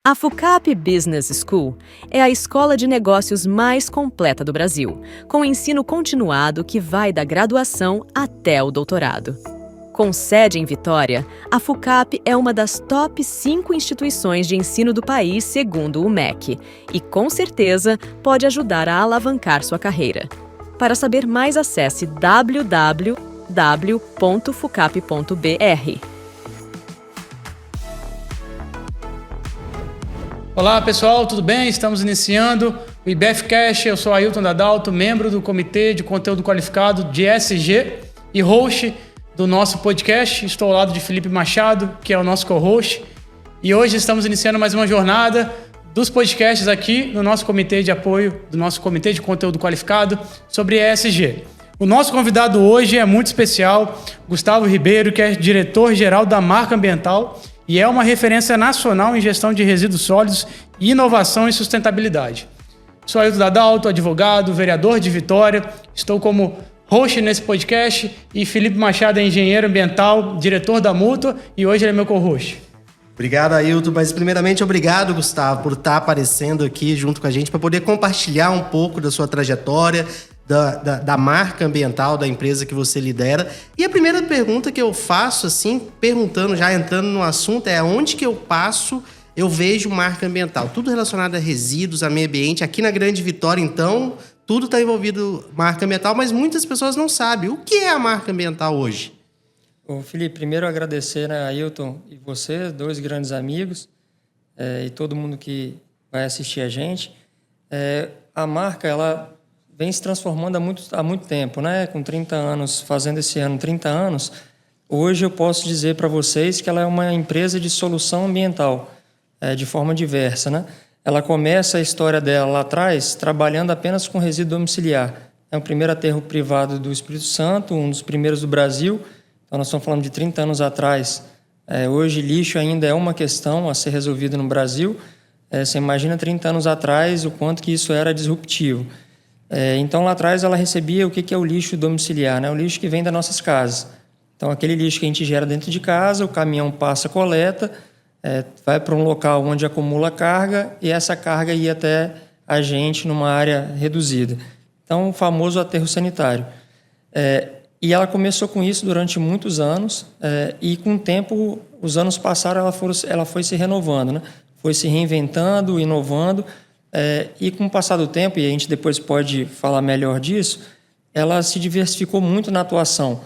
A FUCAP Business School é a escola de negócios mais completa do Brasil, com ensino continuado que vai da graduação até o doutorado. Com sede em Vitória, a FUCAP é uma das top 5 instituições de ensino do país segundo o MEC e, com certeza, pode ajudar a alavancar sua carreira. Para saber mais, acesse www.fucap.br. Olá pessoal, tudo bem? Estamos iniciando o IBFcast. Eu sou Ailton Dadalto, membro do Comitê de Conteúdo Qualificado de ESG e host do nosso podcast. Estou ao lado de Felipe Machado, que é o nosso co-host. E hoje estamos iniciando mais uma jornada dos podcasts aqui no nosso comitê de apoio, do nosso Comitê de Conteúdo Qualificado sobre ESG. O nosso convidado hoje é muito especial, Gustavo Ribeiro, que é diretor-geral da Marca Ambiental e é uma referência nacional em gestão de resíduos sólidos, inovação e sustentabilidade. Sou Ailton Dadalto, advogado, vereador de Vitória, estou como host nesse podcast e Felipe Machado é engenheiro ambiental, diretor da Mútua e hoje ele é meu co-host. Obrigado, Ailton, mas primeiramente obrigado, Gustavo, por estar aparecendo aqui junto com a gente para poder compartilhar um pouco da sua trajetória, da marca ambiental da empresa que você lidera. E a primeira pergunta que eu faço, assim, perguntando, já entrando no assunto, é onde que eu passo, eu vejo marca ambiental. Tudo relacionado a resíduos, a meio ambiente. Aqui na Grande Vitória, então, tudo está envolvido marca ambiental, mas muitas pessoas não sabem. O que é a marca ambiental hoje? Ô, Felipe, primeiro agradecer a Ailton e você, dois grandes amigos, e todo mundo que vai assistir a gente. A marca, ela vem se transformando há muito tempo, né? Com 30 anos, fazendo esse ano 30 anos, hoje eu posso dizer para vocês que ela é uma empresa de solução ambiental, de forma diversa, né? Ela começa a história dela lá atrás trabalhando apenas com resíduo domiciliar. É o primeiro aterro privado do Espírito Santo, um dos primeiros do Brasil. Então, nós estamos falando de 30 anos atrás. Hoje, lixo ainda é uma questão a ser resolvida no Brasil. Você imagina 30 anos atrás o quanto que isso era disruptivo. Então, lá atrás, ela recebia o que é o lixo domiciliar, né? O lixo que vem das nossas casas. Então, aquele lixo que a gente gera dentro de casa, o caminhão passa, coleta, vai para um local onde acumula carga e essa carga ia até a gente numa área reduzida. Então, o famoso aterro sanitário. E ela começou com isso durante muitos anos e, com o tempo, os anos passaram, ela foi se renovando, né? Foi se reinventando, inovando. E com o passar do tempo, e a gente depois pode falar melhor disso, ela se diversificou muito na atuação,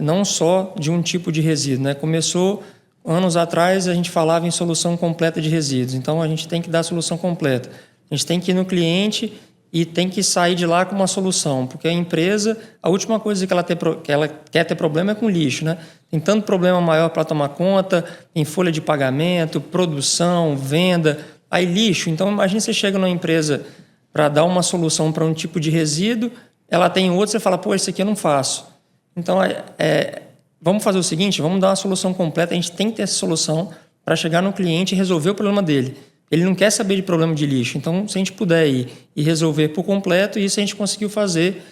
não só de um tipo de resíduo, né? Começou, anos atrás, a gente falava em solução completa de resíduos, então a gente tem que dar a solução completa. A gente tem que ir no cliente e tem que sair de lá com uma solução, porque a empresa, a última coisa que ela quer ter problema é com lixo, né? Tem tanto problema maior para tomar conta, em folha de pagamento, produção, venda. Aí lixo, então imagine você chega numa empresa para dar uma solução para um tipo de resíduo, ela tem outro, você fala, pô, esse aqui eu não faço. Então, vamos fazer o seguinte, vamos dar uma solução completa, a gente tem que ter essa solução para chegar no cliente e resolver o problema dele. Ele não quer saber de problema de lixo, então se a gente puder ir e resolver por completo, isso a gente conseguiu fazer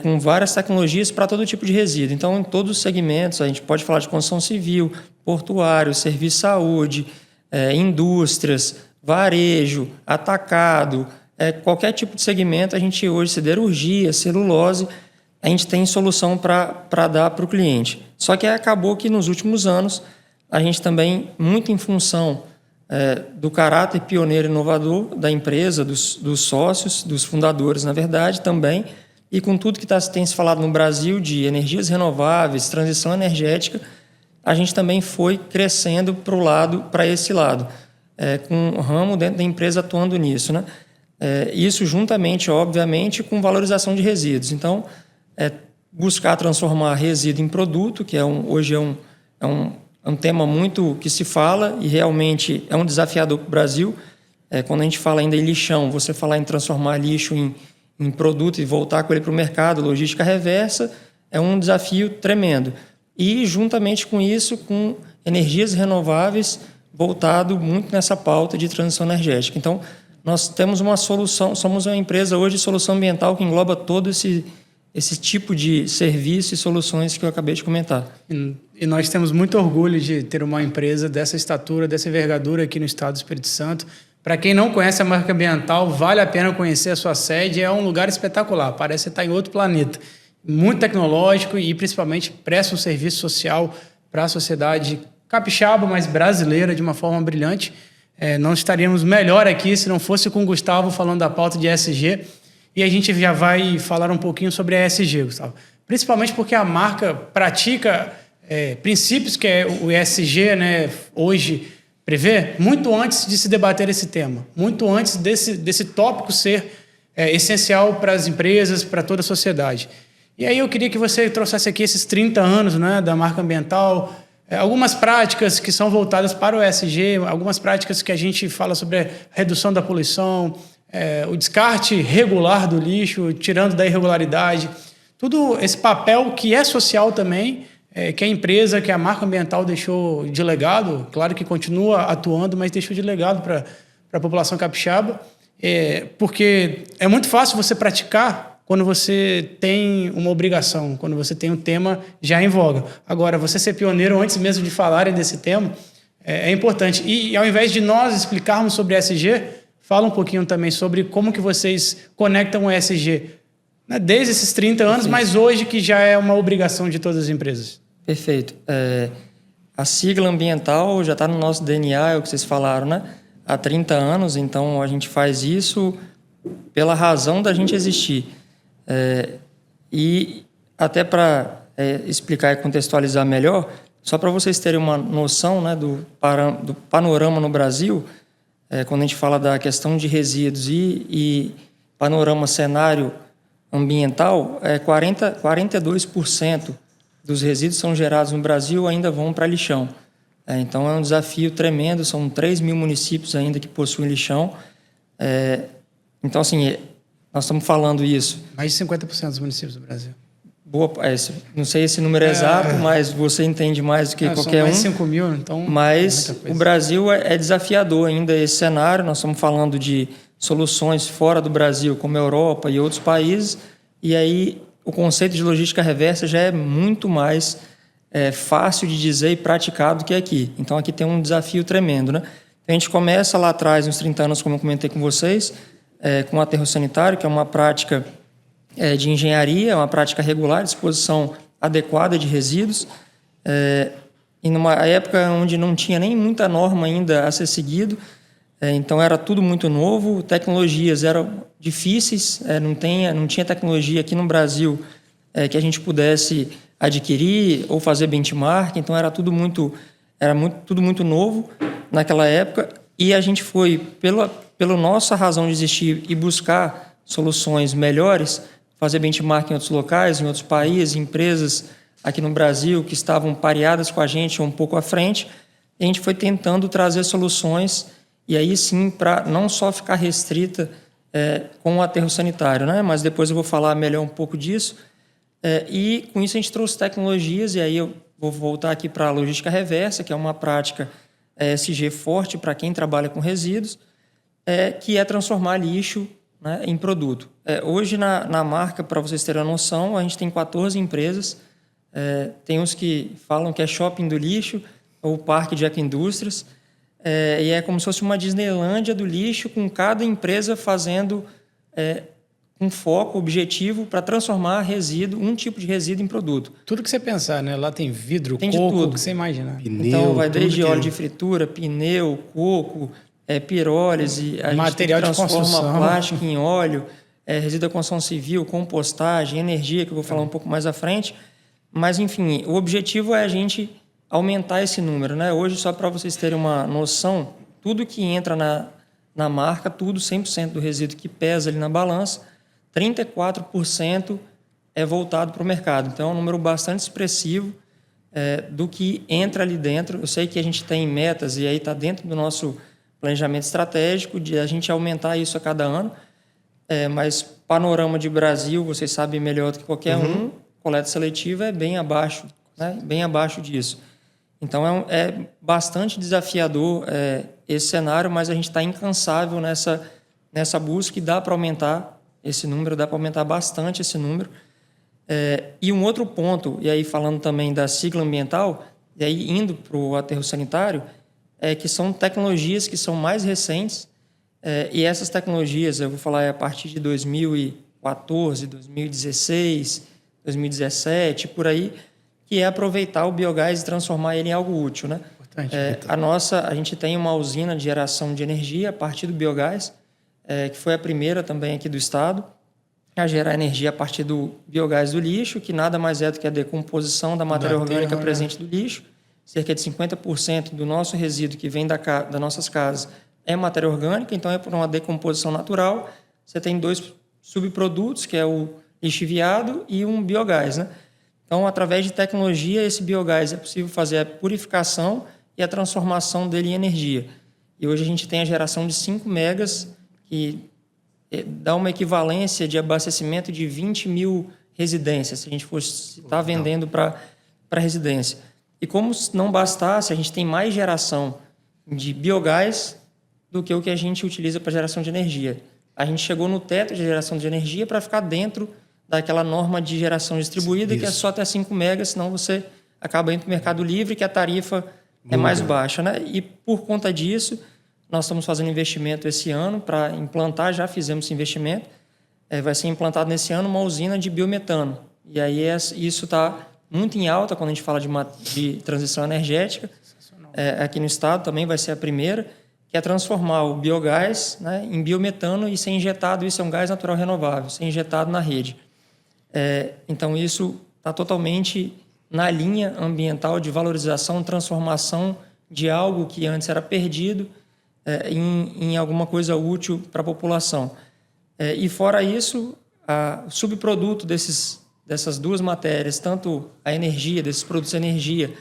com várias tecnologias para todo tipo de resíduo. Então, em todos os segmentos, a gente pode falar de construção civil, portuário, serviço de saúde, indústrias, varejo, atacado, qualquer tipo de segmento, a gente hoje, siderurgia, celulose, a gente tem solução para dar para o cliente. Só que acabou que nos últimos anos, a gente também, muito em função do caráter pioneiro e inovador da empresa, dos sócios, dos fundadores, na verdade, também, e com tudo que tem se falado no Brasil de energias renováveis, transição energética, a gente também foi crescendo para esse lado. Com um ramo dentro da empresa atuando nisso, né? Isso juntamente, obviamente, com valorização de resíduos. Então, buscar transformar resíduo em produto, que hoje é um tema muito que se fala e realmente é um desafiador para o Brasil. Quando a gente fala ainda em lixão, você falar em transformar lixo em produto e voltar com ele para o mercado, logística reversa, é um desafio tremendo. E, juntamente com isso, com energias renováveis, voltado muito nessa pauta de transição energética. Então, nós temos uma solução, somos uma empresa hoje de solução ambiental que engloba todo esse tipo de serviço e soluções que eu acabei de comentar. E nós temos muito orgulho de ter uma empresa dessa estatura, dessa envergadura aqui no estado do Espírito Santo. Para quem não conhece a Marca Ambiental, vale a pena conhecer a sua sede. É um lugar espetacular, parece estar em outro planeta. Muito tecnológico e, principalmente, presta um serviço social para a sociedade capixaba, mas brasileira, de uma forma brilhante. Não estaríamos melhor aqui se não fosse com o Gustavo falando da pauta de ESG. E a gente já vai falar um pouquinho sobre a ESG, Gustavo. Principalmente porque a marca pratica princípios que o ESG, né, hoje prevê, muito antes de se debater esse tema, muito antes desse tópico ser essencial para as empresas, para toda a sociedade. E aí eu queria que você trouxesse aqui esses 30 anos, né, da marca ambiental, algumas práticas que são voltadas para o ESG, algumas práticas que a gente fala sobre a redução da poluição, o descarte regular do lixo, tirando da irregularidade, tudo esse papel que é social também, que a empresa, que a marca ambiental deixou de legado, claro que continua atuando, mas deixou de legado para a população capixaba, porque é muito fácil você praticar quando você tem uma obrigação, quando você tem um tema já em voga. Agora, você ser pioneiro antes mesmo de falarem desse tema é importante. E ao invés de nós explicarmos sobre ESG, fala um pouquinho também sobre como que vocês conectam o ESG, né, desde esses 30 anos, Perfeito. Mas hoje que já é uma obrigação de todas as empresas. Perfeito. A sigla ambiental já está no nosso DNA, é o que vocês falaram, né? Há 30 anos, então a gente faz isso pela razão da gente existir. E até para explicar e contextualizar melhor, só para vocês terem uma noção, né, do panorama no Brasil, quando a gente fala da questão de resíduos e panorama cenário ambiental, 42% dos resíduos são gerados no Brasil ainda vão para lixão. Então é um desafio tremendo, são 3 mil municípios ainda que possuem lixão. Então, assim, nós estamos falando isso. Mais de 50% dos municípios do Brasil. Não sei esse número exato, mas você entende mais do que qualquer mais um. 5 mil, então... Mas o Brasil é desafiador ainda esse cenário. Nós estamos falando de soluções fora do Brasil, como a Europa e outros países. E aí o conceito de logística reversa já é muito mais fácil de dizer e praticado do que aqui. Então aqui tem um desafio tremendo, né? A gente começa lá atrás, uns 30 anos, como eu comentei com vocês, com o aterro sanitário, que é uma prática de engenharia, uma prática regular, disposição adequada de resíduos, e numa época onde não tinha nem muita norma ainda a ser seguido, então era tudo muito novo, tecnologias eram difíceis, não tinha tecnologia aqui no Brasil que a gente pudesse adquirir ou fazer benchmark, então era tudo muito novo naquela época, e a gente foi, pela nossa razão de existir e buscar soluções melhores, fazer benchmark em outros locais, em outros países, empresas aqui no Brasil que estavam pareadas com a gente um pouco à frente, e a gente foi tentando trazer soluções, e aí sim, para não só ficar restrita com o aterro sanitário, né? Mas depois eu vou falar melhor um pouco disso, e com isso a gente trouxe tecnologias, e aí eu vou voltar aqui para a logística reversa, que é uma prática ESG forte para quem trabalha com resíduos, que é transformar lixo, né, em produto. Hoje, na marca, para vocês terem uma noção, a gente tem 14 empresas. Tem uns que falam que é shopping do lixo ou parque de ecoindústrias. E é como se fosse uma Disneylândia do lixo, com cada empresa fazendo um foco, objetivo para transformar resíduo, um tipo de resíduo em produto. Tudo que você pensar, né? Lá tem vidro, tem coco, tudo. O que você imagina. Pneu, então, vai desde óleo de fritura, pneu, coco, pirólise, a material gente transforma de construção, plástico em óleo, resíduo da construção civil, compostagem, energia, que eu vou falar um pouco mais à frente. Mas, enfim, o objetivo é a gente aumentar esse número, né? Hoje, só para vocês terem uma noção, tudo que entra na marca, tudo, 100% do resíduo que pesa ali na balança, 34% é voltado para o mercado. Então, é um número bastante expressivo do que entra ali dentro. Eu sei que a gente tem metas, e aí está dentro do nosso planejamento estratégico, de a gente aumentar isso a cada ano. Mas panorama de Brasil, vocês sabem melhor do que qualquer um, coleta seletiva é bem abaixo, né? Bem abaixo disso. Então, é bastante desafiador esse cenário, mas a gente está incansável nessa busca, e dá para aumentar esse número, dá para aumentar bastante esse número. E um outro ponto, e aí falando também da sigla ambiental, e aí indo para o aterro sanitário, que são tecnologias que são mais recentes, e essas tecnologias, eu vou falar a partir de 2014, 2016, 2017, por aí, que é aproveitar o biogás e transformar ele em algo útil, né? A gente tem uma usina de geração de energia a partir do biogás, que foi a primeira também aqui do estado, a gerar energia a partir do biogás do lixo, que nada mais é do que a decomposição da matéria orgânica presente do lixo. Cerca de 50% do nosso resíduo que vem das nossas casas é matéria orgânica, então é por uma decomposição natural. Você tem 2 subprodutos, que é o lixiviado e um biogás, né? Então, através de tecnologia, esse biogás é possível fazer a purificação e a transformação dele em energia. E hoje a gente tem a geração de 5 megas, que dá uma equivalência de abastecimento de 20 mil residências, se a gente fosse estar vendendo para residência. E como não bastasse, a gente tem mais geração de biogás do que o que a gente utiliza para geração de energia. A gente chegou no teto de geração de energia para ficar dentro daquela norma de geração distribuída, que é só até 5 megas, senão você acaba indo para o mercado livre, que a tarifa é mais baixa, né? E por conta disso, nós estamos fazendo investimento esse ano para implantar, já fizemos esse investimento, vai ser implantado nesse ano uma usina de biometano. E aí isso está muito em alta quando a gente fala de transição energética. Aqui no estado também vai ser a primeira, que é transformar o biogás, né, em biometano e ser injetado, isso é um gás natural renovável, ser injetado na rede. Então isso está totalmente na linha ambiental de valorização, transformação de algo que antes era perdido em alguma coisa útil para a população. E fora isso, o subproduto dessas 2 matérias, tanto a energia, desses produtos de energia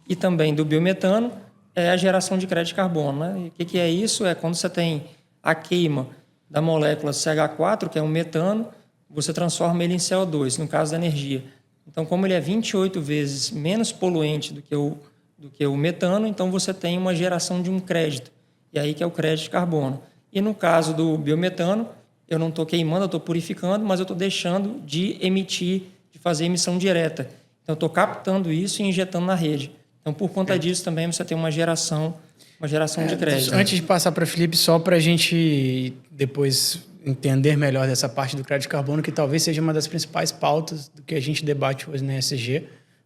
e também do biometano, é a geração de crédito de carbono, né? E o que é isso? É quando você tem a queima da molécula CH4, que é um metano, você transforma ele em CO2, no caso da energia. Então, como ele é 28 vezes menos poluente do que o metano, então você tem uma geração de um crédito. E aí que é o crédito de carbono. E no caso do biometano, eu não estou queimando, eu estou purificando, mas eu estou deixando de emitir, de fazer emissão direta. Então, eu estou captando isso e injetando na rede. Então, por conta disso, também você tem uma geração de crédito. Antes de passar para o Felipe, só para a gente depois entender melhor dessa parte do crédito de carbono, que talvez seja uma das principais pautas do que a gente debate hoje na ESG.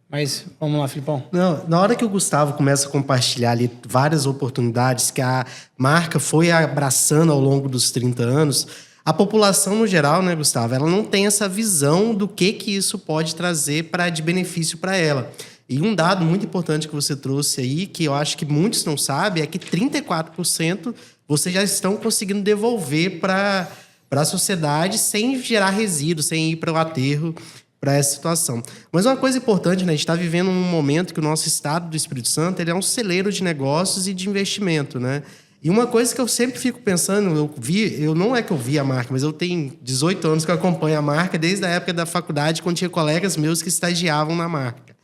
Mas vamos lá, Filipão. Não, na hora que o Gustavo começa a compartilhar ali várias oportunidades que a marca foi abraçando ao longo dos 30 anos, a população no geral, né, Gustavo, ela não tem essa visão do que isso pode trazer de benefício para ela. E um dado muito importante que você trouxe aí, que eu acho que muitos não sabem, é que 34% vocês já estão conseguindo devolver para a sociedade sem gerar resíduo, sem ir para o aterro, para essa situação. Mas uma coisa importante, né? A gente está vivendo um momento que o nosso estado do Espírito Santo ele é um celeiro de negócios e de investimento, né? E uma coisa que eu sempre fico pensando, não é que eu vi a marca, mas eu tenho 18 anos que eu acompanho a marca, desde a época da faculdade, quando tinha colegas meus que estagiavam na marca.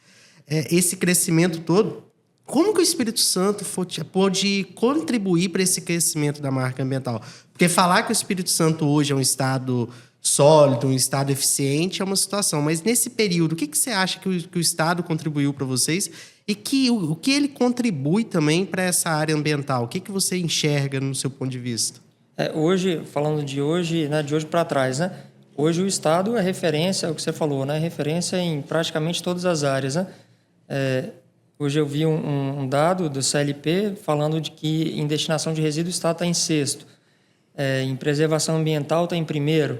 Esse crescimento todo, como que o Espírito Santo pode contribuir para esse crescimento da marca ambiental? Porque falar que o Espírito Santo hoje é um estado sólido, um estado eficiente é uma situação, mas nesse período, o que você acha que o estado contribuiu para vocês e o que ele contribui também para essa área ambiental? O que você enxerga no seu ponto de vista? Hoje, falando de hoje, né, de hoje para trás, né? Hoje o estado é referência, é o que você falou, né? Referência em praticamente todas as áreas, né? Hoje eu vi um dado do CLP falando de que em destinação de resíduos o estado está em 6º, em preservação ambiental está em 1º,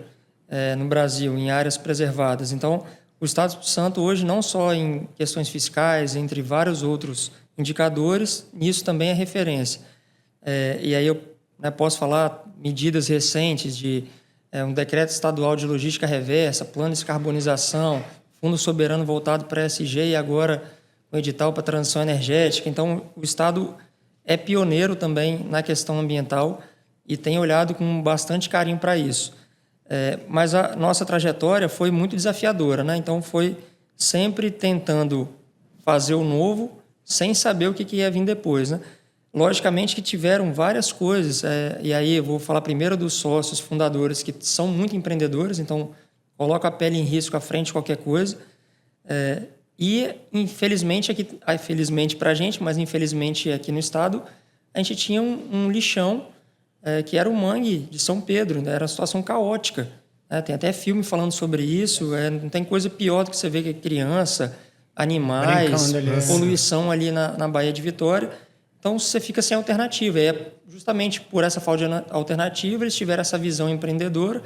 no Brasil, em áreas preservadas. Então, o Estado do Espírito Santo hoje, não só em questões fiscais, entre vários outros indicadores, nisso também é referência. E aí eu posso falar medidas recentes de um decreto estadual de logística reversa, plano de descarbonização, fundo soberano voltado para a ESG e agora o edital para a transição energética. Então, o Estado é pioneiro também na questão ambiental e tem olhado com bastante carinho para isso. Mas a nossa trajetória foi muito desafiadora, né? Então, foi sempre tentando fazer o novo sem saber o que ia vir depois, né? Logicamente que tiveram várias coisas, e aí eu vou falar primeiro dos sócios fundadores, que são muito empreendedores, então, coloca a pele em risco à frente de qualquer coisa. E, infelizmente, felizmente para a gente, mas infelizmente aqui no estado, a gente tinha um lixão que era o mangue de São Pedro, né? Era uma situação caótica. Tem até filme falando sobre isso, não tem coisa pior do que você ver que criança, animais, poluição ali na Baía de Vitória. Então, você fica sem alternativa. E justamente por essa falta de alternativa, eles tiveram essa visão empreendedora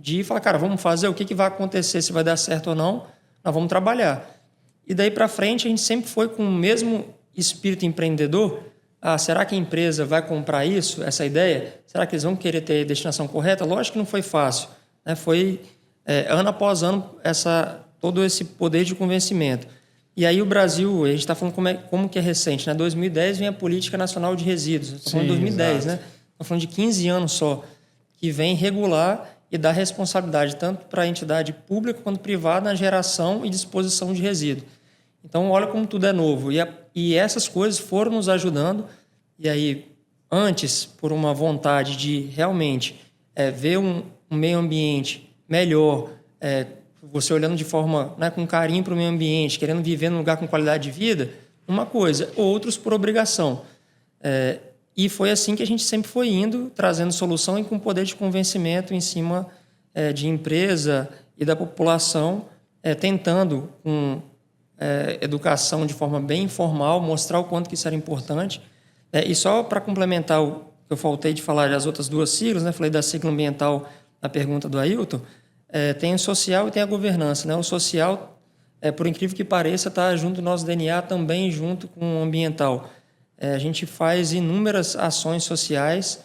de falar, cara, vamos fazer, o que vai acontecer, se vai dar certo ou não, nós vamos trabalhar. E daí para frente, a gente sempre foi com o mesmo espírito empreendedor. Será que a empresa vai comprar isso, essa ideia? Será que eles vão querer ter a destinação correta? Lógico que não foi fácil. Foi ano após ano todo esse poder de convencimento. E aí o Brasil, a gente está falando como que é recente. Em 2010 vem a Política Nacional de Resíduos. Estou falando de 2010, né? Estou falando de 15 anos só, que vem regular e dar responsabilidade tanto para a entidade pública quanto privada na geração e disposição de resíduo. Então, olha como tudo é novo. E essas coisas foram nos ajudando. E aí, antes, por uma vontade de realmente ver um meio ambiente melhor, você olhando de forma, com carinho para o meio ambiente, querendo viver num lugar com qualidade de vida, uma coisa, outros por obrigação. E foi assim que a gente sempre foi indo, trazendo solução e com poder de convencimento em cima de empresa e da população, tentando, com educação de forma bem informal, mostrar o quanto que isso era importante. E só para complementar o que eu faltei de falar das outras duas siglas, falei da sigla ambiental na pergunta do Ailton, tem o social e tem a governança. O social, por incrível que pareça, está junto do nosso DNA também junto com o ambiental. A gente faz inúmeras ações sociais,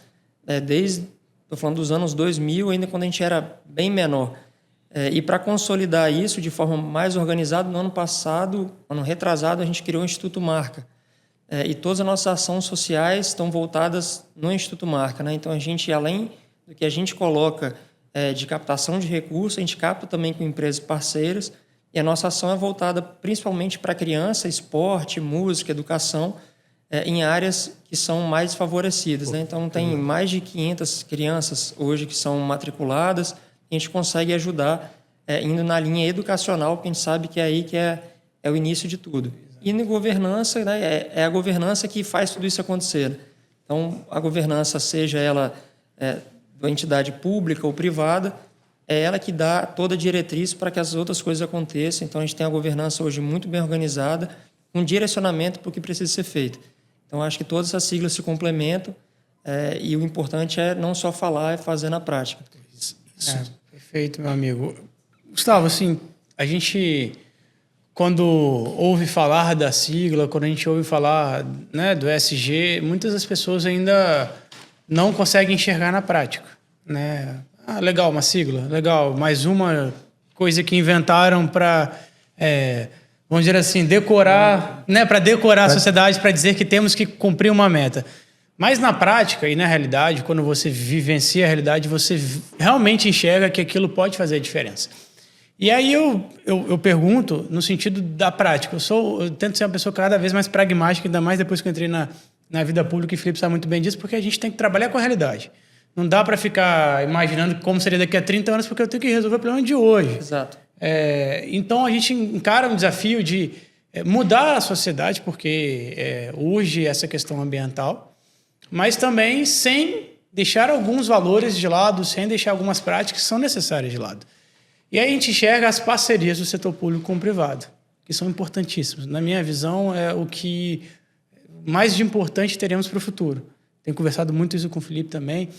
estou falando dos anos 2000, ainda quando a gente era bem menor. E para consolidar isso de forma mais organizada, no ano passado, ano retrasado, a gente criou o Instituto Marca. E todas as nossas ações sociais estão voltadas no Instituto Marca. Então, a gente, além do que a gente coloca de captação de recursos, a gente capta também com empresas parceiras, e a nossa ação é voltada principalmente para criança, esporte, música, educação, em áreas que são mais favorecidas. Então, tem mais de 500 crianças hoje que são matriculadas, e a gente consegue ajudar indo na linha educacional, porque a gente sabe que é aí que é o início de tudo. E na governança, é a governança que faz tudo isso acontecer. Então, a governança, seja ela da entidade pública ou privada, é ela que dá toda a diretriz para que as outras coisas aconteçam. Então, a gente tem a governança hoje muito bem organizada, com direcionamento para o que precisa ser feito. Então, acho que todas essas siglas se complementam e o importante é não só falar, é fazer na prática. Isso. Perfeito, meu amigo. Gustavo, assim, a gente, quando ouve falar da sigla, quando a gente ouve falar do ESG, muitas das pessoas ainda não conseguem enxergar na prática. Legal, uma sigla, legal, mais uma coisa que inventaram para, vamos dizer assim, decorar, para decorar a sociedade, para dizer que temos que cumprir uma meta. Mas na prática e na realidade, quando você vivencia a realidade, você realmente enxerga que aquilo pode fazer a diferença. E aí eu pergunto no sentido da prática. Eu tento ser uma pessoa cada vez mais pragmática, ainda mais depois que eu entrei na vida pública, e o Felipe sabe muito bem disso, porque a gente tem que trabalhar com a realidade. Não dá para ficar imaginando como seria daqui a 30 anos, porque eu tenho que resolver o problema de hoje. Exato. Então, a gente encara um desafio de mudar a sociedade, porque urge essa questão ambiental, mas também sem deixar alguns valores de lado, sem deixar algumas práticas que são necessárias de lado. E aí a gente enxerga as parcerias do setor público com o privado, que são importantíssimas. Na minha visão, é o que mais de importante teremos para o futuro. Tenho conversado muito isso com o Felipe também.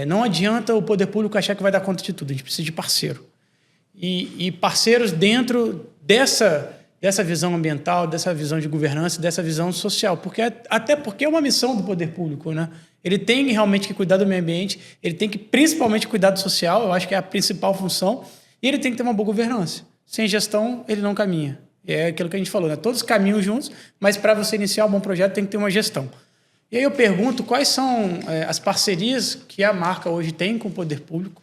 Não adianta o poder público achar que vai dar conta de tudo, a gente precisa de parceiro. E parceiros dentro dessa visão ambiental, dessa visão de governança, dessa visão social. Até porque é uma missão do poder público, Ele tem realmente que cuidar do meio ambiente, ele tem que principalmente cuidar do social, eu acho que é a principal função, e ele tem que ter uma boa governança. Sem gestão, ele não caminha. É aquilo que a gente falou, Todos caminham juntos, mas para você iniciar um bom projeto tem que ter uma gestão. E aí eu pergunto quais são as parcerias que a marca hoje tem com o poder público,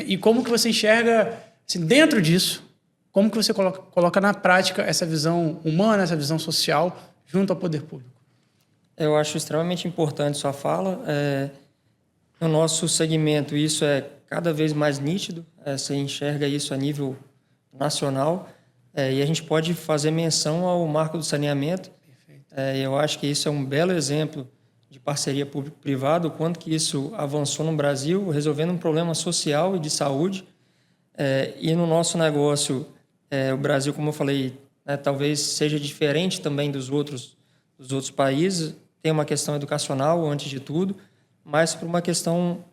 e como que você enxerga, assim, dentro disso, como que você coloca na prática essa visão humana, essa visão social, junto ao poder público? Eu acho extremamente importante sua fala. No nosso segmento, isso é cada vez mais nítido. Você enxerga isso a nível nacional. E a gente pode fazer menção ao marco do saneamento. Eu acho que isso é um belo exemplo de parceria público-privada, o quanto que isso avançou no Brasil, resolvendo um problema social e de saúde. E no nosso negócio, o Brasil, como eu falei, talvez seja diferente também dos outros países. Tem uma questão educacional, antes de tudo, mas por uma questão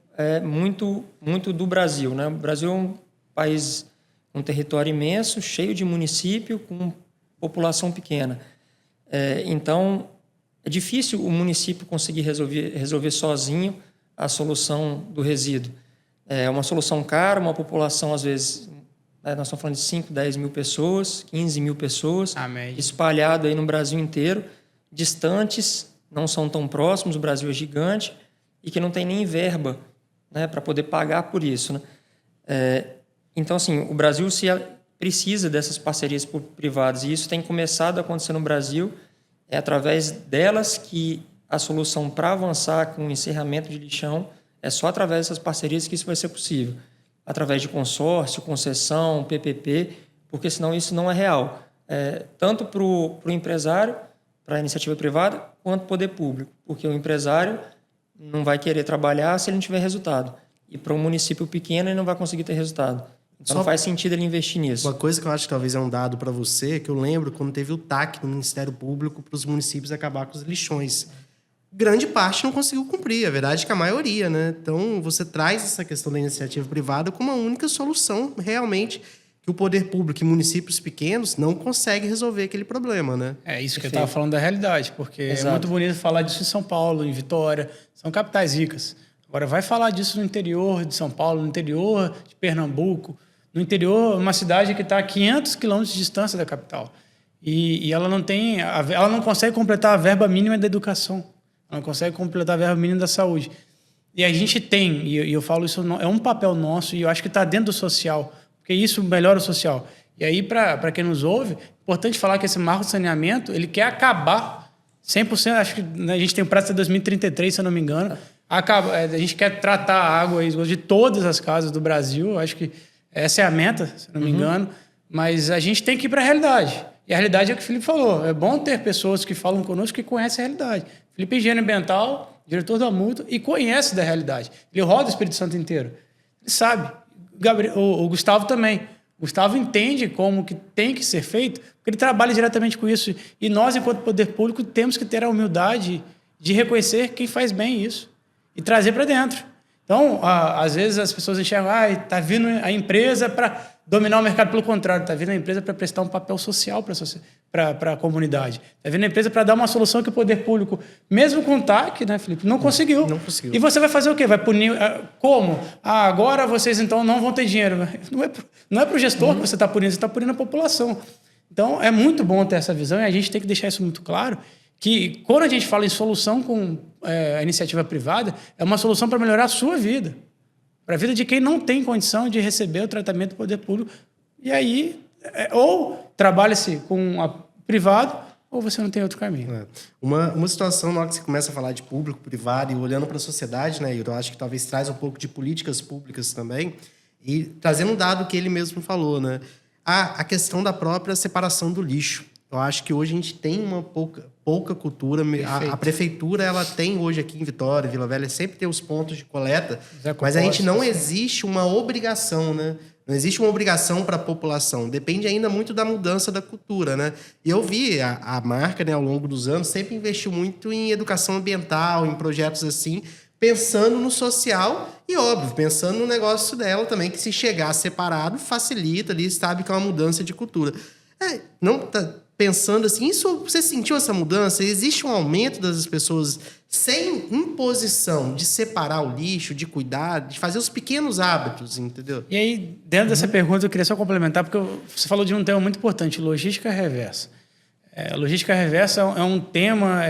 muito, muito do Brasil, né? O Brasil é um país com um território imenso, cheio de município, com população pequena. Então, é difícil o município conseguir resolver sozinho a solução do resíduo. É uma solução cara, uma população, às vezes, nós estamos falando de 5, 10 mil pessoas, 15 mil pessoas, espalhado aí no Brasil inteiro, distantes, não são tão próximos, o Brasil é gigante, e que não tem nem verba, né, para poder pagar por isso, né? Então, assim, o Brasil precisa dessas parcerias privadas, e isso tem começado a acontecer no Brasil. É através delas que a solução para avançar com o encerramento de lixão é só através dessas parcerias que isso vai ser possível. Através de consórcio, concessão, PPP, porque senão isso não é real. Tanto para o empresário, para a iniciativa privada, quanto para o poder público. Porque o empresário não vai querer trabalhar se ele não tiver resultado. E para um município pequeno ele não vai conseguir ter resultado. Então não faz sentido ele investir nisso. Uma coisa que eu acho que talvez é um dado para você, que eu lembro quando teve o TAC no Ministério Público para os municípios acabar com os lixões. Grande parte não conseguiu cumprir, a verdade é que a maioria, né? Então você traz essa questão da iniciativa privada como a única solução realmente que o poder público e municípios pequenos não conseguem resolver aquele problema, né? É isso que eu estava falando da realidade, porque é muito bonito falar disso em São Paulo, em Vitória, são capitais ricas. Agora vai falar disso no interior de São Paulo, no interior de Pernambuco, no interior, uma cidade que está a 500 quilômetros de distância da capital. E ela não consegue completar a verba mínima da educação. Ela não consegue completar a verba mínima da saúde. E a gente tem, e eu falo isso, é um papel nosso, e eu acho que está dentro do social, porque isso melhora o social. E aí, para quem nos ouve, é importante falar que esse marco de saneamento, ele quer acabar 100%, acho que a gente tem o prazo até 2033, se eu não me engano. A gente quer tratar a água de todas as casas do Brasil, acho que essa é a meta, se não me engano, mas a gente tem que ir para a realidade. E a realidade é o que o Felipe falou. É bom ter pessoas que falam conosco que conhecem a realidade. Felipe é engenheiro ambiental, diretor da Multa, e conhece da realidade. Ele roda o Espírito Santo inteiro. Ele sabe. O Gustavo também. O Gustavo entende como que tem que ser feito, porque ele trabalha diretamente com isso. E nós, enquanto poder público, temos que ter a humildade de reconhecer quem faz bem isso e trazer para dentro. Então, às vezes as pessoas enxergam, está vindo a empresa para dominar o mercado. Pelo contrário, está vindo a empresa para prestar um papel social para a comunidade. Está vindo a empresa para dar uma solução que o poder público, mesmo com o TAC, né, Felipe, não conseguiu. Não conseguiu. E você vai fazer o quê? Vai punir? Como? Agora vocês então não vão ter dinheiro. Não é para o gestor que você está punindo, você está punindo a população. Então, é muito bom ter essa visão e a gente tem que deixar isso muito claro, que quando a gente fala em solução com a iniciativa privada, é uma solução para melhorar a sua vida, para a vida de quem não tem condição de receber o tratamento do poder público. E aí, ou trabalha-se com a privado, ou você não tem outro caminho. Uma situação, na hora que você começa a falar de público, privado, e olhando para a sociedade, né, eu acho que talvez traz um pouco de políticas públicas também, e trazendo um dado que ele mesmo falou, né, a questão da própria separação do lixo. Eu acho que hoje a gente tem uma pouca cultura. A prefeitura, ela tem hoje aqui em Vitória, Vila Velha, sempre tem os pontos de coleta, mas a gente não existe uma obrigação, né? Não existe uma obrigação para a população. Depende ainda muito da mudança da cultura, né? E eu vi a marca, né, ao longo dos anos, sempre investiu muito em educação ambiental, em projetos assim, pensando no social e, óbvio, pensando no negócio dela também, que se chegar separado, facilita ali, sabe que é uma mudança de cultura. Não tá pensando assim, você sentiu essa mudança? Existe um aumento das pessoas sem imposição de separar o lixo, de cuidar, de fazer os pequenos hábitos, entendeu? E aí, dentro dessa pergunta, eu queria só complementar, porque você falou de um tema muito importante, logística reversa. Logística reversa é um tema,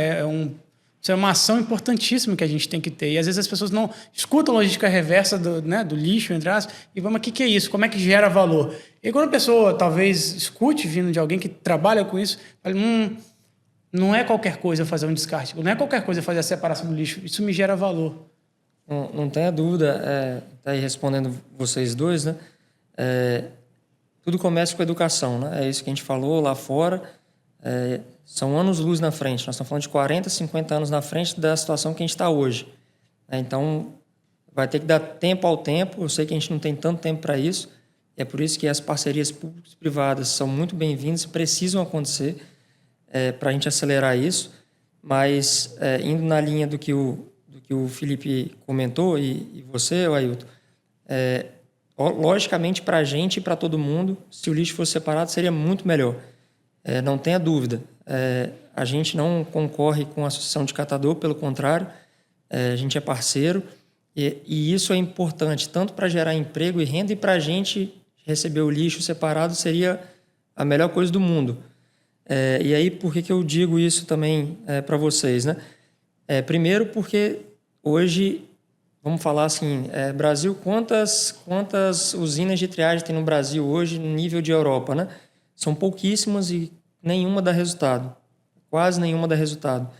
isso é uma ação importantíssima que a gente tem que ter. E às vezes as pessoas não escutam a logística reversa do lixo, entre aspas, e vão, mas o que é isso? Como é que gera valor? E quando a pessoa talvez escute vindo de alguém que trabalha com isso, fala, não é qualquer coisa fazer um descarte, não é qualquer coisa fazer a separação do lixo, isso me gera valor. Não tenha dúvida, tá aí respondendo vocês dois, né? Tudo começa com a educação, né? É isso que a gente falou lá fora. São anos-luz na frente. Nós estamos falando de 40, 50 anos na frente da situação que a gente está hoje. Então, vai ter que dar tempo ao tempo. Eu sei que a gente não tem tanto tempo para isso. É por isso que as parcerias públicas e privadas são muito bem-vindas, precisam acontecer para a gente acelerar isso. Mas, indo na linha do que o Felipe comentou e você, Ailton, logicamente, para a gente e para todo mundo, se o lixo fosse separado, seria muito melhor. Não tenha dúvida. A gente não concorre com a Associação de Catador, pelo contrário, a gente é parceiro. E isso é importante, tanto para gerar emprego e renda, e para a gente receber o lixo separado seria a melhor coisa do mundo. E aí, por que eu digo isso também para vocês, né? Primeiro, porque hoje, vamos falar assim, Brasil, quantas usinas de triagem tem no Brasil hoje, no nível de Europa, né? São pouquíssimas e nenhuma dá resultado. Quase nenhuma dá resultado.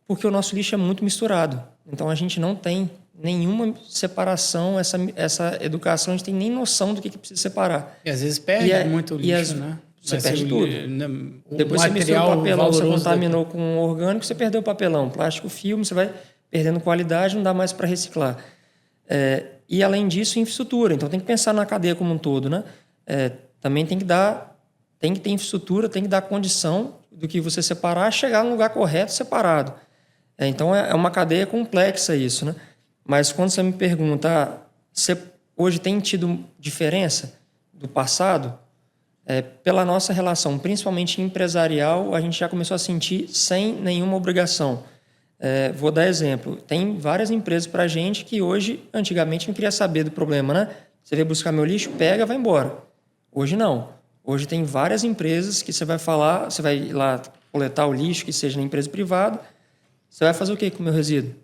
Porque o nosso lixo é muito misturado. Então, a gente não tem nenhuma separação, essa educação, a gente tem nem noção do que precisa separar. E às vezes perde muito lixo, né? Você perde tudo. Depois você mistura o papelão, você contaminou com um orgânico, você perdeu o papelão. Plástico, filme, você vai perdendo qualidade, não dá mais para reciclar. E, além disso, infraestrutura. Então, tem que pensar na cadeia como um todo, né? Também tem que ter infraestrutura, tem que dar condição do que você separar, chegar no lugar correto, separado. Então, é uma cadeia complexa isso, né? Mas quando você me pergunta, você hoje tem tido diferença do passado? Pela nossa relação, principalmente empresarial, a gente já começou a sentir sem nenhuma obrigação. Vou dar exemplo. Tem várias empresas para a gente que hoje, antigamente, não queria saber do problema, né? Você veio buscar meu lixo, pega, vai embora. Hoje não. Hoje tem várias empresas que você vai falar, você vai ir lá coletar o lixo, que seja na empresa privada, você vai fazer o quê com o meu resíduo?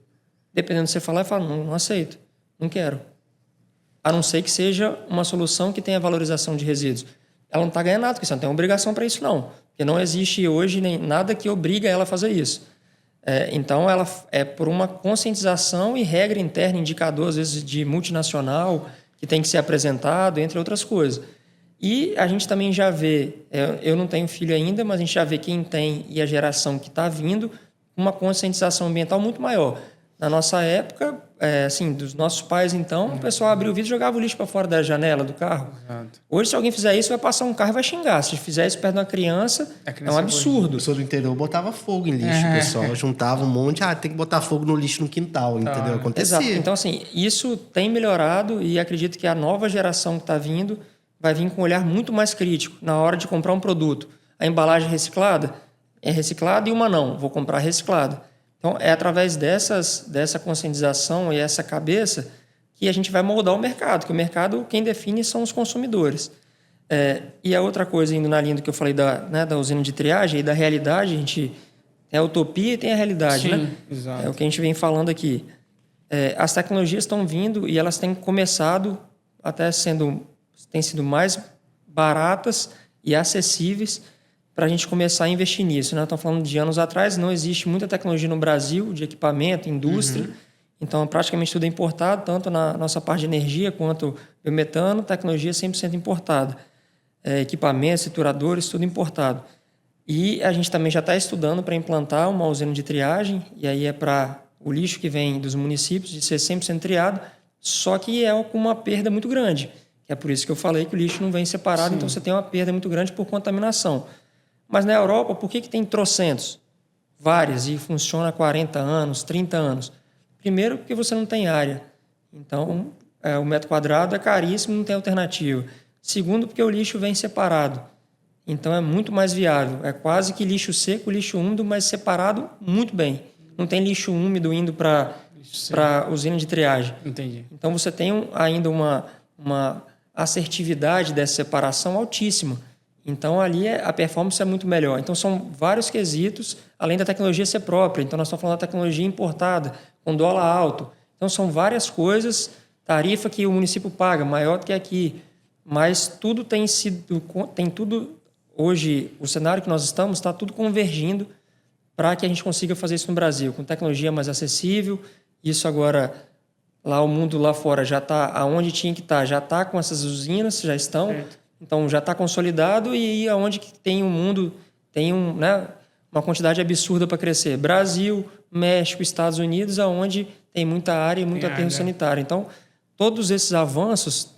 Dependendo do que você falar, eu falo, não aceito, não quero. A não ser que seja uma solução que tenha valorização de resíduos. Ela não está ganhando nada, porque você não tem obrigação para isso, não. Porque não existe hoje nem nada que obriga ela a fazer isso. Então, ela é por uma conscientização e regra interna, indicador, às vezes, de multinacional, que tem que ser apresentado, entre outras coisas. E a gente também já vê, eu não tenho filho ainda, mas a gente já vê quem tem e a geração que está vindo, uma conscientização ambiental muito maior. Na nossa época, assim, dos nossos pais, então, o pessoal abria o vidro e jogava o lixo para fora da janela do carro. Exato. Hoje, se alguém fizer isso, vai passar um carro e vai xingar. Se fizer isso perto de uma criança, é um absurdo. A pessoa do interior botava fogo em lixo, o pessoal juntava um monte, tem que botar fogo no lixo no quintal, entendeu? Acontecia. Exato. Então, assim, isso tem melhorado e acredito que a nova geração que está vindo vai vir com um olhar muito mais crítico na hora de comprar um produto. A embalagem reciclada é reciclada e uma não, vou comprar reciclada. Então, é através dessa conscientização e essa cabeça que a gente vai moldar o mercado, que o mercado, quem define são os consumidores. E a outra coisa, indo na linha do que eu falei da usina de triagem e da realidade, a gente tem a utopia e tem a realidade. Sim, né? Exato. É o que a gente vem falando aqui. As tecnologias estão vindo e elas têm começado até têm sido mais baratas e acessíveis para a gente começar a investir nisso. Né? Estamos falando de anos atrás, não existe muita tecnologia no Brasil de equipamento, indústria. Então, praticamente tudo é importado, tanto na nossa parte de energia quanto biometano, tecnologia 100% importada. Equipamentos, trituradores, tudo importado. E a gente também já está estudando para implantar uma usina de triagem, e aí é para o lixo que vem dos municípios de ser 100% triado, só que é com uma perda muito grande. É por isso que eu falei que o lixo não vem separado, Sim. Então você tem uma perda muito grande por contaminação. Mas na Europa, por que tem trocentos? Várias, e funciona há 40 anos, 30 anos. Primeiro, porque você não tem área. Então, o metro quadrado é caríssimo, não tem alternativa. Segundo, porque o lixo vem separado. Então, é muito mais viável. É quase que lixo seco, lixo úmido, mas separado muito bem. Não tem lixo úmido indo para a usina de triagem. Entendi. Então, você tem ainda uma assertividade dessa separação altíssima. Então, ali a performance é muito melhor. Então, são vários quesitos, além da tecnologia ser própria. Então, nós estamos falando da tecnologia importada, com dólar alto. Então, são várias coisas, tarifa que o município paga, maior do que aqui. Mas tudo tem tudo, hoje, o cenário que nós estamos, está tudo convergindo para que a gente consiga fazer isso no Brasil, com tecnologia mais acessível Isso agora, lá o mundo lá fora já está aonde tinha que estar, já está com essas usinas, já estão, então já está consolidado, e aonde que tem o mundo, tem uma quantidade absurda para crescer. Brasil, México, Estados Unidos, aonde tem muita área e muito aterro sanitário. Então, todos esses avanços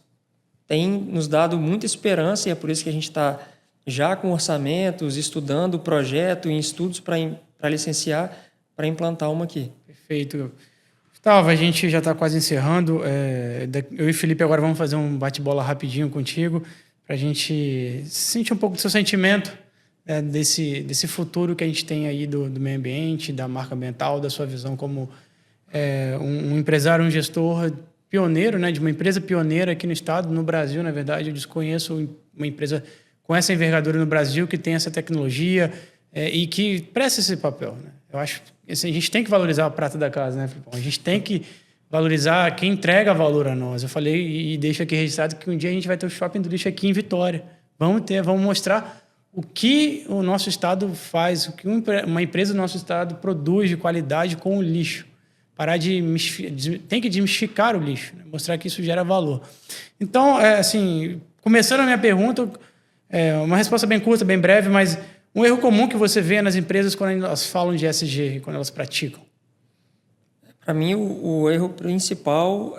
têm nos dado muita esperança, e é por isso que a gente está já com orçamentos, estudando o projeto, em estudos para licenciar, para implantar uma aqui. Perfeito. Gustavo, a gente já está quase encerrando. Eu e Felipe agora vamos fazer um bate-bola rapidinho contigo, para a gente sentir um pouco do seu sentimento, desse futuro que a gente tem aí do meio ambiente, da marca ambiental, da sua visão como um empresário, um gestor pioneiro, né, de uma empresa pioneira aqui no estado, no Brasil, na verdade. Eu desconheço uma empresa com essa envergadura no Brasil que tem essa tecnologia e que presta esse papel, né? Eu acho que assim, a gente tem que valorizar a prata da casa, né, Filipão? A gente tem que valorizar quem entrega valor a nós. Eu falei e deixo aqui registrado que um dia a gente vai ter o Shopping do Lixo aqui em Vitória. Vamos mostrar o que o nosso estado faz, o que uma empresa do nosso estado produz de qualidade com o lixo. Parar tem que desmistificar o lixo, né? Mostrar que isso gera valor. Então, assim, começando a minha pergunta, uma resposta bem curta, bem breve, mas um erro comum que você vê nas empresas quando elas falam de ESG, quando elas praticam? Para mim, o erro principal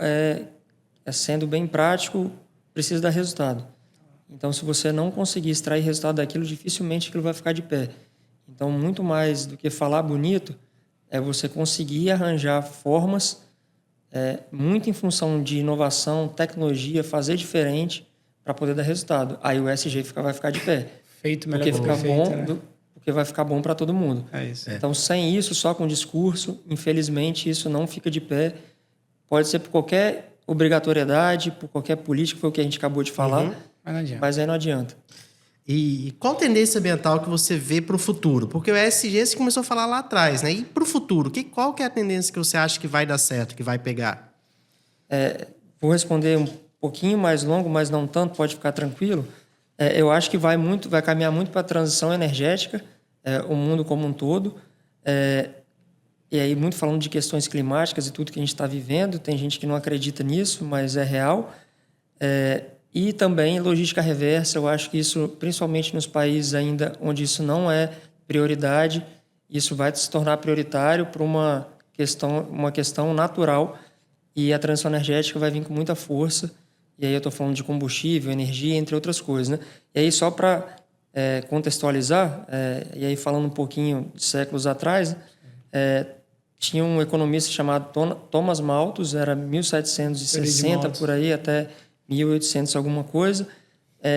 sendo bem prático, precisa dar resultado. Então, se você não conseguir extrair resultado daquilo, dificilmente aquilo vai ficar de pé. Então, muito mais do que falar bonito, é você conseguir arranjar formas, muito em função de inovação, tecnologia, fazer diferente para poder dar resultado. Aí o ESG vai ficar de pé. Feito melhor porque que perfeito, né? Porque vai ficar bom para todo mundo. É isso. Então, sem isso, só com discurso, infelizmente, isso não fica de pé. Pode ser por qualquer obrigatoriedade, por qualquer política, foi o que a gente acabou de falar, mas aí não adianta. E qual tendência ambiental que você vê para o futuro? Porque o ESG você começou a falar lá atrás, né? E para o futuro, qual que é a tendência que você acha que vai dar certo, que vai pegar? Vou responder um pouquinho mais longo, mas não tanto, pode ficar tranquilo. Eu acho que vai caminhar muito para a transição energética, o mundo como um todo. E aí, muito falando de questões climáticas e tudo que a gente está vivendo, tem gente que não acredita nisso, mas é real. E também logística reversa, eu acho que isso, principalmente nos países ainda onde isso não é prioridade, isso vai se tornar prioritário por uma questão natural, e a transição energética vai vir com muita força. E aí eu estou falando de combustível, energia, entre outras coisas, né? E aí, só para contextualizar, e aí falando um pouquinho de séculos atrás, tinha um economista chamado Thomas Malthus, era 1760 por aí, até 1800 alguma coisa,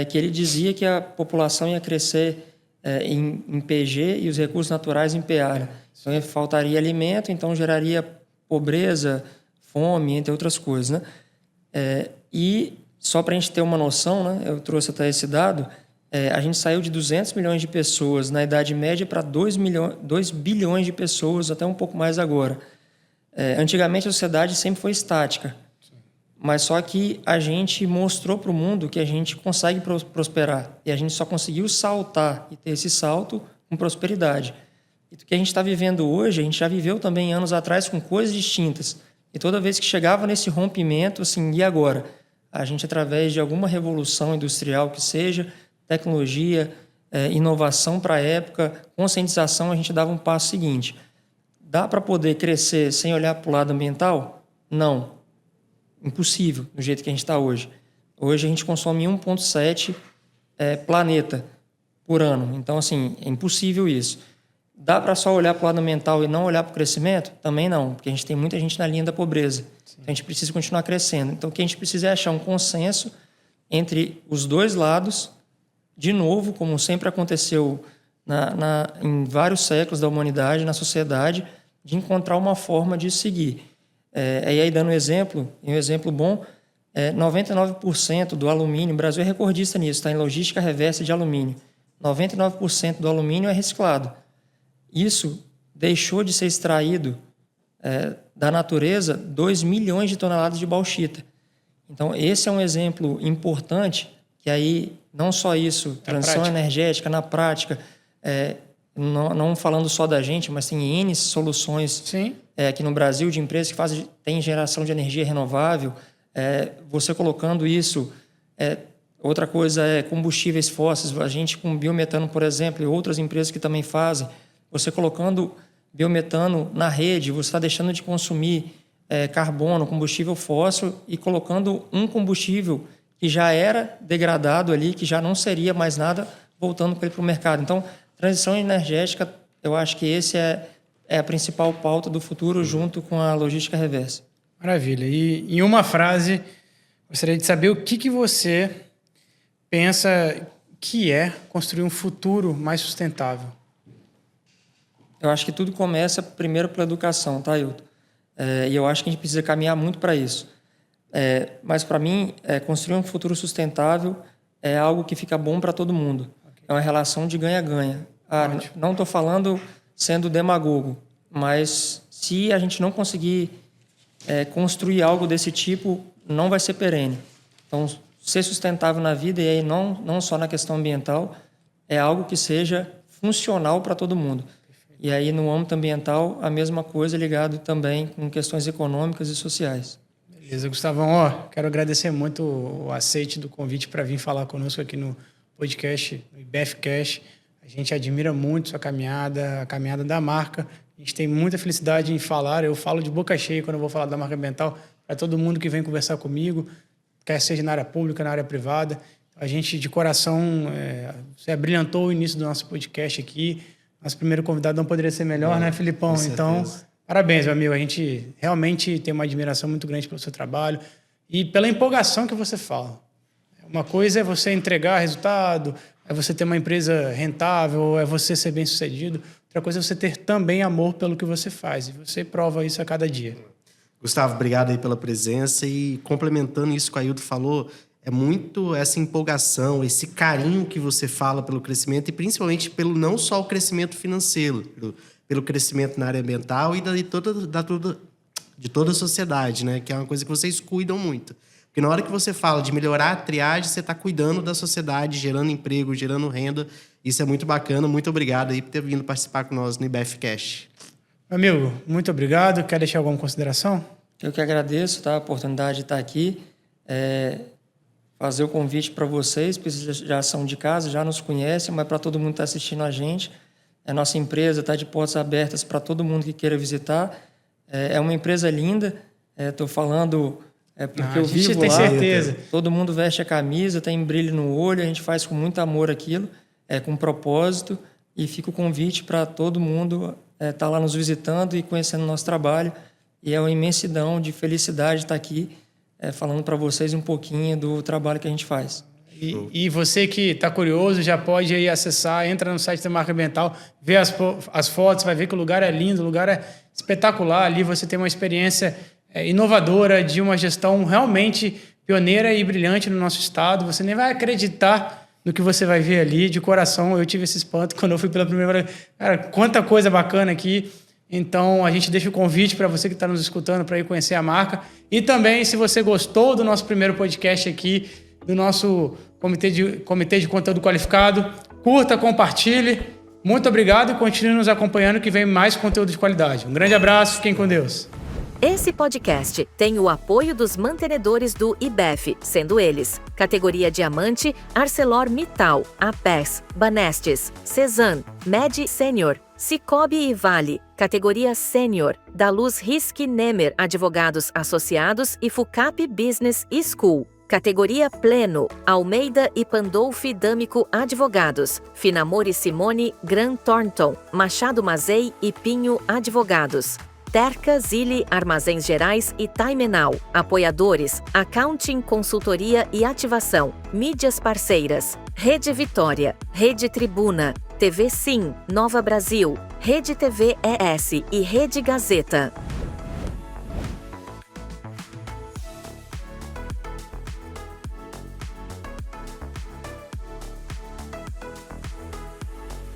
que ele dizia que a população ia crescer em PG e os recursos naturais em PA. Né? Então, faltaria alimento, então geraria pobreza, fome, entre outras coisas, né? E só para a gente ter uma noção, né, eu trouxe até esse dado, a gente saiu de 200 milhões de pessoas na Idade Média para 2 bilhões de pessoas, até um pouco mais agora. Antigamente a sociedade sempre foi estática, mas só que a gente mostrou para o mundo que a gente consegue prosperar, e a gente só conseguiu saltar e ter esse salto com prosperidade. E o que a gente está vivendo hoje, a gente já viveu também anos atrás com coisas distintas. E toda vez que chegava nesse rompimento, assim, e agora? A gente, através de alguma revolução industrial que seja, tecnologia, inovação para a época, conscientização, a gente dava um passo seguinte. Dá para poder crescer sem olhar para o lado ambiental? Não. Impossível, do jeito que a gente está hoje. Hoje a gente consome 1,7 planeta por ano. Então, assim, é impossível isso. Dá para só olhar para o lado ambiental e não olhar para o crescimento? Também não, porque a gente tem muita gente na linha da pobreza. Então, a gente precisa continuar crescendo. Então, o que a gente precisa é achar um consenso entre os dois lados, de novo, como sempre aconteceu em vários séculos da humanidade, na sociedade, de encontrar uma forma de seguir. E aí, dando um exemplo bom, 99% do alumínio, o Brasil é recordista nisso, está em logística reversa de alumínio. 99% do alumínio é reciclado. Isso deixou de ser extraído da natureza 2 milhões de toneladas de bauxita. Então, esse é um exemplo importante, que aí, não só isso, transição energética, na prática, não falando só da gente, mas tem N soluções aqui no Brasil de empresas que tem geração de energia renovável, você colocando isso... outra coisa é combustíveis fósseis, a gente com biometano, por exemplo, e outras empresas que também fazem, você colocando biometano na rede, você está deixando de consumir carbono, combustível fóssil e colocando um combustível que já era degradado ali, que já não seria mais nada, voltando com ele para o mercado. Então, transição energética, eu acho que esse é a principal pauta do futuro, junto com a logística reversa. Maravilha. E em uma frase, gostaria de saber o que você pensa que é construir um futuro mais sustentável. Eu acho que tudo começa primeiro pela educação, tá, Ailton? E eu acho que a gente precisa caminhar muito para isso. Mas, para mim, construir um futuro sustentável é algo que fica bom para todo mundo. Okay. É uma relação de ganha-ganha. Não estou falando sendo demagogo, mas se a gente não conseguir construir algo desse tipo, não vai ser perene. Então, ser sustentável na vida, e aí não só na questão ambiental, é algo que seja funcional para todo mundo. E aí, no âmbito ambiental, a mesma coisa ligado também com questões econômicas e sociais. Beleza, Gustavão. Quero agradecer muito o aceite do convite para vir falar conosco aqui no podcast, no IBFcast. A gente admira muito sua caminhada, a caminhada da marca. A gente tem muita felicidade em falar. Eu falo de boca cheia quando eu vou falar da marca ambiental para todo mundo que vem conversar comigo, quer seja na área pública, na área privada. A gente, de coração, você abrilhantou o início do nosso podcast aqui. Nosso primeiro convidado não poderia ser melhor, né, Filipão? Então, parabéns, meu amigo. A gente realmente tem uma admiração muito grande pelo seu trabalho e pela empolgação que você fala. Uma coisa é você entregar resultado, é você ter uma empresa rentável, é você ser bem-sucedido. Outra coisa é você ter também amor pelo que você faz. E você prova isso a cada dia. Gustavo, obrigado aí pela presença. E complementando isso que o Ailton falou, é muito essa empolgação, esse carinho que você fala pelo crescimento e principalmente pelo não só o crescimento financeiro, pelo crescimento na área ambiental e de toda a sociedade, né? Que é uma coisa que vocês cuidam muito. Porque na hora que você fala de melhorar a triagem, você está cuidando da sociedade, gerando emprego, gerando renda. Isso é muito bacana. Muito obrigado aí por ter vindo participar com nós no IBFcast. Meu amigo, muito obrigado. Quer deixar alguma consideração? Eu que agradeço, tá? A oportunidade de estar aqui. Fazer o convite para vocês, porque vocês já são de casa, já nos conhecem, mas para todo mundo que está assistindo a gente. A nossa empresa está de portas abertas para todo mundo que queira visitar. É uma empresa linda. Estou falando porque eu vivo lá. A gente tem certeza. Todo mundo veste a camisa, tem brilho no olho, a gente faz com muito amor aquilo, com propósito. E fica o convite para todo mundo estar lá nos visitando e conhecendo o nosso trabalho. E é uma imensidão de felicidade estar aqui falando para vocês um pouquinho do trabalho que a gente faz. E você que está curioso, já pode aí acessar, entra no site da Marca Ambiental, vê as fotos, vai ver que o lugar é lindo, o lugar é espetacular. Ali você tem uma experiência inovadora de uma gestão realmente pioneira e brilhante no nosso estado. Você nem vai acreditar no que você vai ver ali. De coração, eu tive esse espanto quando eu fui pela primeira vez. Cara, quanta coisa bacana aqui. Então, a gente deixa o convite para você que está nos escutando para ir conhecer a marca. E também, se você gostou do nosso primeiro podcast aqui, do nosso Comitê de Conteúdo Qualificado, curta, compartilhe. Muito obrigado e continue nos acompanhando que vem mais conteúdo de qualidade. Um grande abraço, fiquem com Deus. Esse podcast tem o apoio dos mantenedores do IBEF, sendo eles categoria Diamante, ArcelorMittal, APES, Banestes, Cezan, Med Senior, Cicobi e Vale, categoria Sênior, da Luz Risque Nemer Advogados Associados e Fucap Business School. Categoria Pleno, Almeida e Pandolfi D'Amico Advogados, Finamore Simone Gran Thornton, Machado Mazei e Pinho Advogados. Terca, Zilli, Armazéns Gerais e Taimenal. Apoiadores, Accounting, Consultoria e Ativação. Mídias parceiras, Rede Vitória, Rede Tribuna, TV Sim, Nova Brasil, Rede TV ES e Rede Gazeta.